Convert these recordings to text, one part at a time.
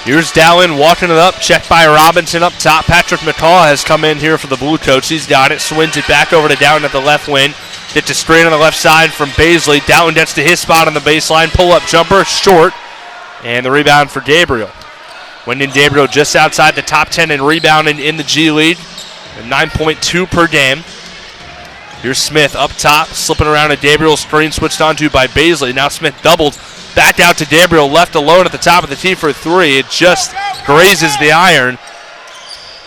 Here's Dallin walking it up, checked by Robinson up top. Patrick McCaw has come in here for the Blue Coats. He's got it, swings it back over to Dowden at the left wing. Gets a straight on the left side from Baisley. Dowden gets to his spot on the baseline. Pull-up jumper, short. And the rebound for Gabriel. Wyndon Gabriel just outside the top 10 in rebounding in the G League. 9.2 per game. Here's Smith up top, slipping around a Gabriel screen, switched onto by Baisley. Now Smith doubled. Back out to Gabriel, left alone at the top of the tee for 3. It just grazes the iron.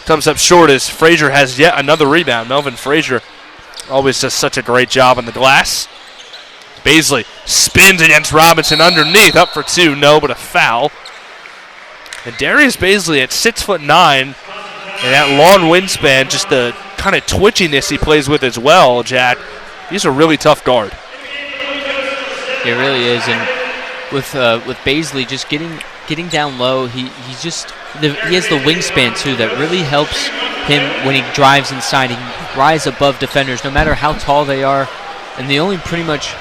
Comes up short as Frazier has yet another rebound. Melvin Frazier always does such a great job on the glass. Baisley spins against Robinson underneath, up for 2, no, but a foul. And Darius Baisley at 6'9", and that long wingspan, just the kind of twitchiness he plays with as well, Jack. He's a really tough guard. He really is, and with Baisley just getting down low, he has the wingspan too that really helps him when he drives inside. He can rise above defenders no matter how tall they are, and the only pretty much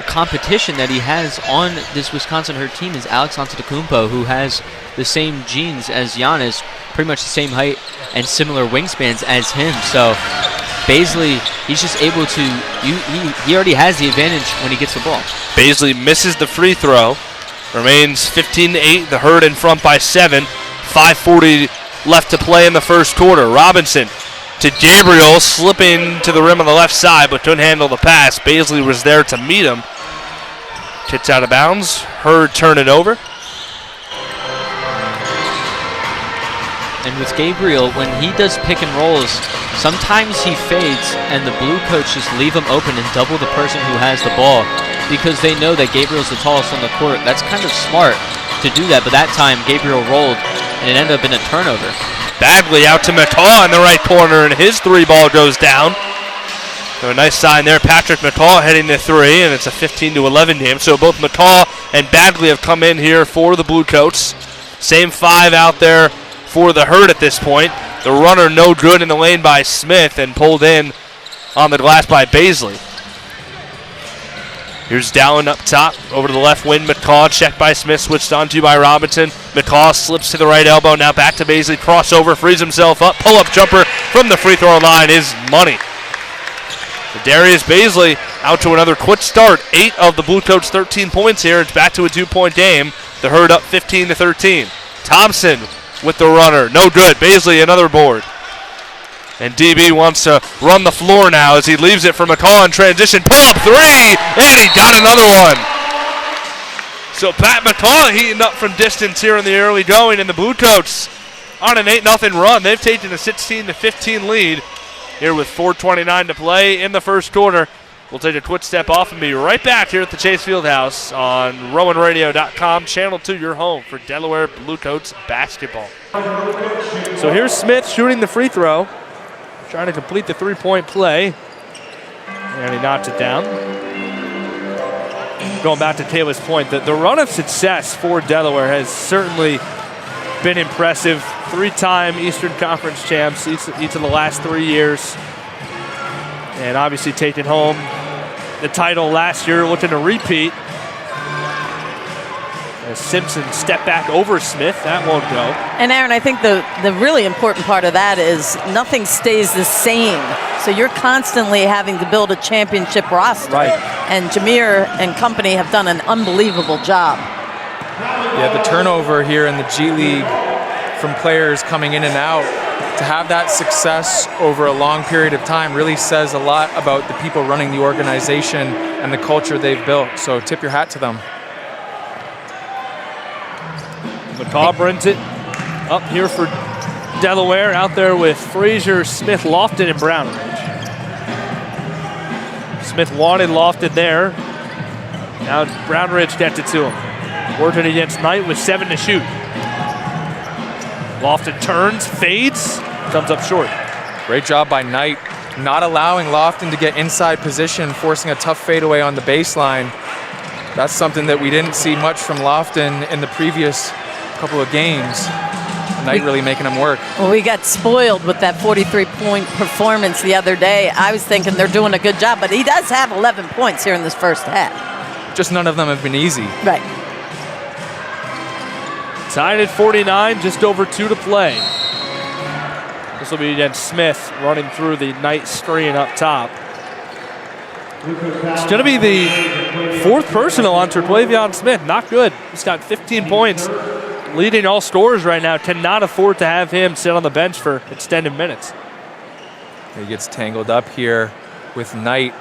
competition that he has on this Wisconsin Herd team is Alex Antetokounmpo, who has the same genes as Giannis, pretty much the same height and similar wingspans as him. So Baisley, he's just able to, he already has the advantage when he gets the ball. Baisley misses the free throw. Remains 15-8, the Herd in front by 7. 5:40 left to play in the first quarter. Robinson to Gabriel, slipping to the rim on the left side, but couldn't handle the pass. Baisley was there to meet him. Kicks out of bounds. Herd turn it over. And with Gabriel, when he does pick and rolls, sometimes he fades and the Blue Coats just leave him open and double the person who has the ball because they know that Gabriel's the tallest on the court. That's kind of smart to do that, but that time Gabriel rolled and it ended up in a turnover. Bagley out to McCaw in the right corner, and his 3 ball goes down. So a nice sign there. Patrick McCaw heading to 3, and it's a 15-11 game. So both McCaw and Bagley have come in here for the Blue Coats. Same 5 out there for the Herd at this point. The runner no good in the lane by Smith and pulled in on the glass by Baisley. Here's Dallin up top, over to the left wing. McCaw checked by Smith, switched onto by Robinson. McCaw slips to the right elbow, now back to Baisley. Crossover, frees himself up. Pull-up jumper from the free throw line is money. Darius Baisley out to another quick start. 8 of the Blue Coats' 13 points here. It's back to a 2-point game. The Herd up 15-13. Thompson with the runner, no good. Baisley another board. And DB wants to run the floor now as he leaves it for McCaw in transition. Pull-up 3, and he got another one. So Pat McCaw heating up from distance here in the early going, and the Blue Coats on an 8-0 run. They've taken a 16-15 lead here with 4:29 to play in the first quarter. We'll take a quick step off and be right back here at the Chase Fieldhouse on RowanRadio.com, Channel 2, your home for Delaware Blue Coats basketball. So here's Smith shooting the free throw, trying to complete the 3-point play, and he knocks it down. Going back to Taylor's point, the run of success for Delaware has certainly been impressive. 3-time Eastern Conference champs each of the last 3 years, and obviously taking home the title last year, looking to repeat. As Simpson stepped back over Smith, that won't go. And Aaron, I think the really important part of that is nothing stays the same. So you're constantly having to build a championship roster. Right. And Jameer and company have done an unbelievable job. Yeah, the turnover here in the G League from players coming in and out, to have that success over a long period of time really says a lot about the people running the organization and the culture they've built. So tip your hat to them. McCaw brings it up here for Delaware, out there with Frazier, Smith, Lofton, and Brownridge. Smith wanted Lofton there. Now Brownridge gets it to him. Working against Knight with 7 to shoot. Lofton turns, fades, comes up short. Great job by Knight, not allowing Lofton to get inside position, forcing a tough fadeaway on the baseline. That's something that we didn't see much from Lofton in the previous couple of games. Knight really making him work. Well, we got spoiled with that 43-point performance the other day. I was thinking they're doing a good job, but he does have 11 points here in this first half. Just none of them have been easy. Right. Tied at 49, just over 2 to play. This will be against Smith running through the night screen up top. It's going to be the 4th personal on Terquavion Smith. Not good. He's got 15 points, leading all scorers right now. Cannot afford to have him sit on the bench for extended minutes. He gets tangled up here with Knight.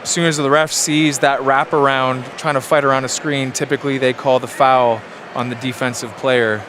As soon as the ref sees that wraparound trying to fight around a screen, typically they call the foul on the defensive player.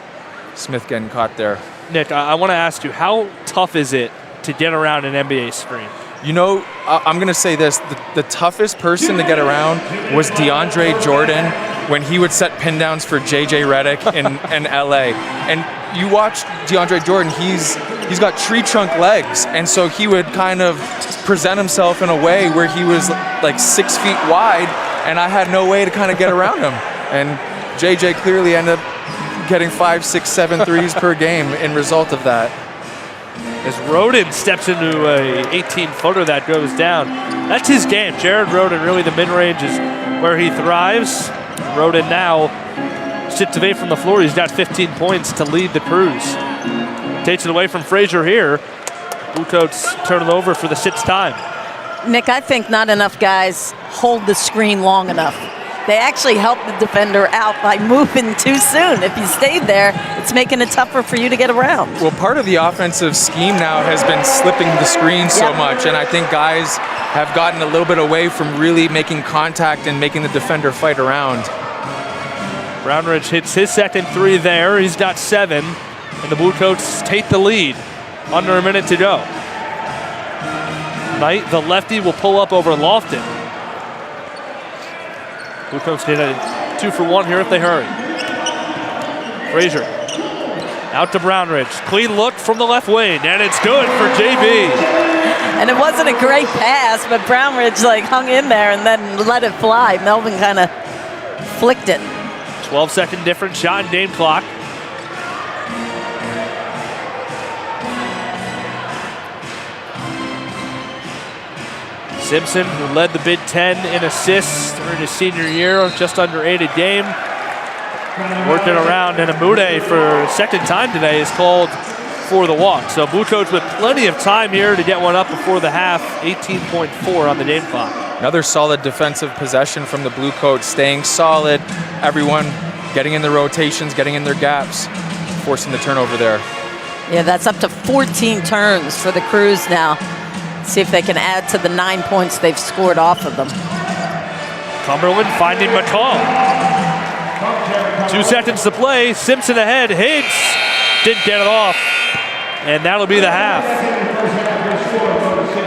Smith getting caught there. Nick, I want to ask you, how tough is it to get around an NBA screen? You know, I'm going to say this. The toughest person to get around was DeAndre Jordan when he would set pin downs for J.J. Redick in L.A. And you watch DeAndre Jordan, he's got tree trunk legs. And so he would kind of present himself in a way where he was like 6 feet wide, and I had no way to kind of get around him. And J.J. clearly ended up getting 5, 6, 7 threes per game in result of that. As Roden steps into a 18-footer that goes down. That's his game. Jared Roden, really the mid-range is where he thrives. Roden now sits away from the floor. He's got 15 points to lead the Cruise. Takes it away from Frazier here. Blue Coats turn it over for the 6th time. Nick, I think not enough guys hold the screen long enough. They actually help the defender out by moving too soon. If you stayed there, it's making it tougher for you to get around. Well, part of the offensive scheme now has been slipping the screen so much, and I think guys have gotten a little bit away from really making contact and making the defender fight around. Brownridge hits his 2nd 3 there. He's got 7, and the Blue Coats take the lead. Under a minute to go. Knight, the lefty, will pull up over Lofton. Blue Coats get a 2 for 1 here if they hurry. Frazier out to Brownridge. Clean look from the left wing, and it's good for JB. And it wasn't a great pass, but Brownridge hung in there and then let it fly. Melvin kind of flicked it. 12-second difference, shot and game clock. Simpson, who led the Big Ten in assists during his senior year, just under 8 a game. Working around, and Amude for second time today is called for the walk. So Blue Coats with plenty of time here to get one up before the half, 18.4 on the game clock. Another solid defensive possession from the Blue Coats, staying solid. Everyone getting in their rotations, getting in their gaps, forcing the turnover there. Yeah, that's up to 14 turns for the Cruise now. See if they can add to the 9 points they've scored off of them. Cumberland finding McCall. 2 seconds to play. Simpson ahead. Higgs didn't get it off. And that'll be the half.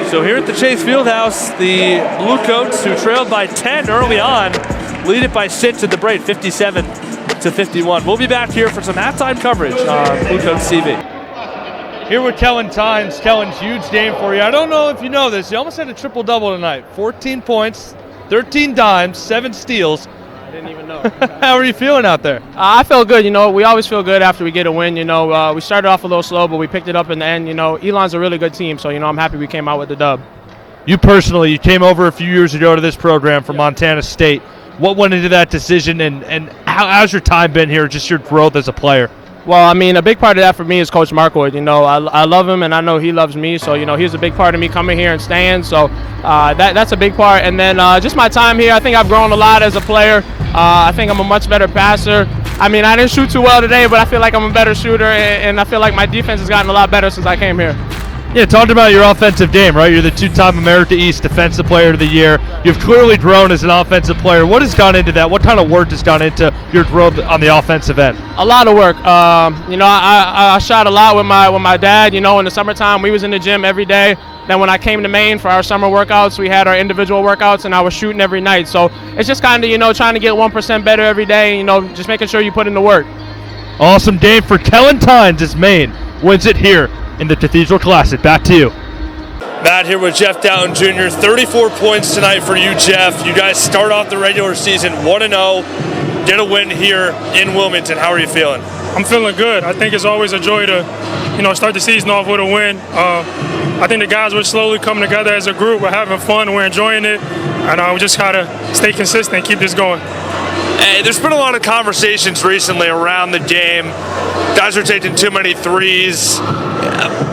So here at the Chase Fieldhouse, the Blue Coats, who trailed by 10 early on, lead it by 6 at the break, 57-51. We'll be back here for some halftime coverage on Blue Coats TV. Here with Kellen Tynes. Kellen, huge game for you. I don't know if you know this. You almost had a triple-double tonight. 14 points, 13 dimes, 7 steals. I didn't even know. How are you feeling out there? I feel good. We always feel good after we get a win. We started off a little slow, but we picked it up in the end. Elon's a really good team, so, I'm happy we came out with the dub. You personally, you came over a few years ago to this program from Montana State. What went into that decision, and how's your time been here, just your growth as a player? Well, a big part of that for me is Coach Markwood. I love him, and I know he loves me. So, he's a big part of me coming here and staying. So that's a big part. And then just my time here, I think I've grown a lot as a player. I think I'm a much better passer. I didn't shoot too well today, but I feel like I'm a better shooter, and I feel like my defense has gotten a lot better since I came here. Yeah, talked about your offensive game, right? You're the 2-time America East Defensive Player of the Year. You've clearly grown as an offensive player. What has gone into that? What kind of work has gone into your growth on the offensive end? A lot of work. I shot a lot with my dad. In the summertime, we was in the gym every day. Then when I came to Maine for our summer workouts, we had our individual workouts, and I was shooting every night. So it's just kind of, trying to get 1% better every day, just making sure you put in the work. Awesome day for Kellen Tynes as Maine wins it here in the Cathedral Classic. Back to you. Matt here with Jeff Dowden Jr. 34 points tonight for you, Jeff. You guys start off the regular season 1-0, get a win here in Wilmington. How are you feeling? I'm feeling good. I think it's always a joy to, start the season off with a win. I think the guys were slowly coming together as a group. We're having fun. We're enjoying it. And we just got to stay consistent and keep this going. Hey, there's been a lot of conversations recently around the game. Guys are taking too many threes.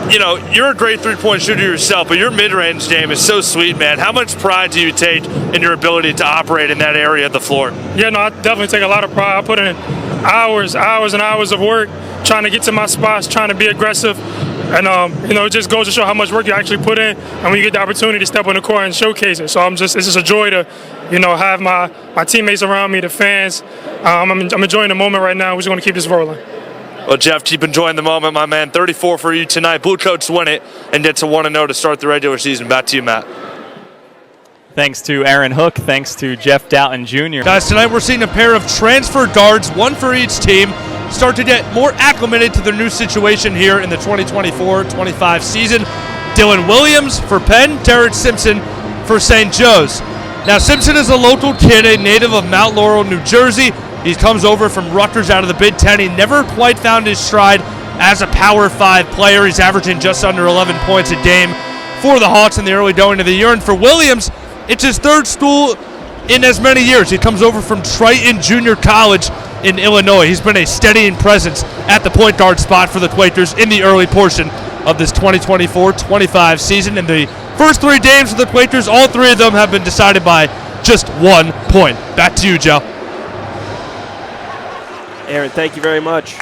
You know, you're a great three-point shooter yourself, but your mid-range game is so sweet, man. How much pride do you take in your ability to operate in that area of the floor? Yeah, no, I definitely take a lot of pride. I put in hours and hours of work trying to get to my spots, trying to be aggressive. And, you know, it just goes to show how much work you actually put in. And when you get the opportunity to step on the court and showcase it. So it's just a joy to, you know, have my teammates around me, the fans. I'm enjoying the moment right now. We're just going to keep this rolling. Well, Jeff, keep enjoying the moment, my man. 34 for you tonight. Blue Coats win it and get to 1-0 to start the regular season. Back to you, Matt. Thanks to Aaron Hook. Thanks to Jeff Doughton Jr. Guys, tonight we're seeing a pair of transfer guards, one for each team, start to get more acclimated to their new situation here in the 2024-25 season. Dylan Williams for Penn, Jared Simpson for St. Joe's. Now, Simpson is a local kid, a native of Mount Laurel, New Jersey. He comes over from Rutgers out of the Big Ten. He never quite found his stride as a Power 5 player. He's averaging just under 11 points a game for the Hawks in the early going of the year. And for Williams, it's his third school in as many years. He comes over from Triton Junior College in Illinois. He's been a steadying presence at the point guard spot for the Quakers in the early portion of this 2024-25 season. In the first 3 games of the Quakers, all 3 of them have been decided by just 1 point. Back to you, Joe. Aaron, thank you very much.